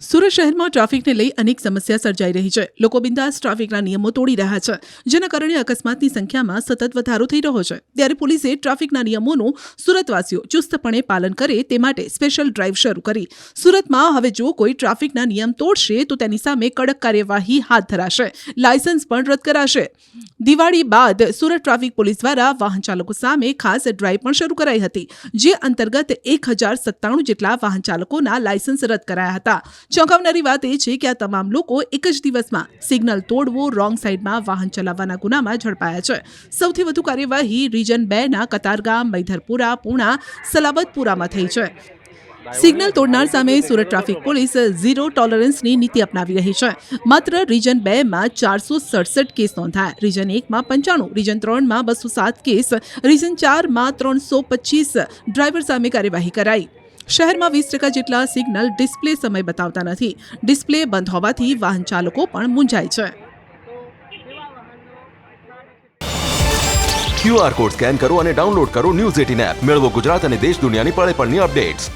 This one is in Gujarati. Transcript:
સુરત શહેરમાં ટ્રાફિકને લઈ અનેક સમસ્યા સર્જાઈ રહી છે। લોકો બિંદાસ ટ્રાફિકના નિયમો તોડી રહ્યા છે, જેના કારણે અકસ્માતની સંખ્યામાં સતત વધારો થઈ રહ્યો છે। ત્યારે પોલીસે ટ્રાફિકના નિયમોનું સુરતવાસીઓ ચુસ્તપણે પાલન કરે તે માટે સ્પેશિયલ ડ્રાઈવ શરૂ કરી। સુરતમાં હવે જો કોઈ ટ્રાફિકના નિયમ તોડશે તો તેની સામે કડક કાર્યવાહી હાથ ધરાશે, લાયસન્સ પણ રદ કરાશે। દિવાળી બાદ સુરત ટ્રાફિક પોલીસ દ્વારા વાહન ચાલકો સામે ખાસ ડ્રાઈવ પણ શરૂ કરાઈ હતી, જે અંતર્ગત 1097 જેટલા વાહન ચાલકોના લાયસન્સ રદ કરાયા હતા। ચોંકાવનારી વાત એ છે કે આ તમામ લોકો એક જ દિવસમાં સિગ્નલ તોડવો, રોંગ સાઈડમાં વાહન ચલાવવાના ગુનામાં ઝડપાયા છે। સૌથી વધુ કાર્યવાહી રીજન 2ના કતારગામ, મૈધરપુરા, પૂણા, સલાબતપુરામાં થઈ છે। સિગ્નલ તોડનાર સામે સુરત ટ્રાફિક પોલીસ ઝીરો ટોલરન્સની નીતિ અપનાવી રહી છે। માત્ર રીજન 2માં 467 કેસ નોંધાયા, રીજન 1માં 95, રીજન 3માં 207 કેસ, રીજન 4માં 325 ડ્રાઈવર સામે કાર્યવાહી કરાઈ। શહેરમાં 20% જેટલા સિગ્નલ ડિસ્પ્લે સમય બતાવતા નથી। ડિસ્પ્લે બંધ હોવાથી વાહન ચાલકો પણ મૂંઝાય છે। QR કોડ સ્કેન કરો અને ડાઉનલોડ કરો ન્યૂઝ 18 એપ। મેળવો ગુજરાત અને દેશ દુનિયાની પળે પળની અપડેટ્સ।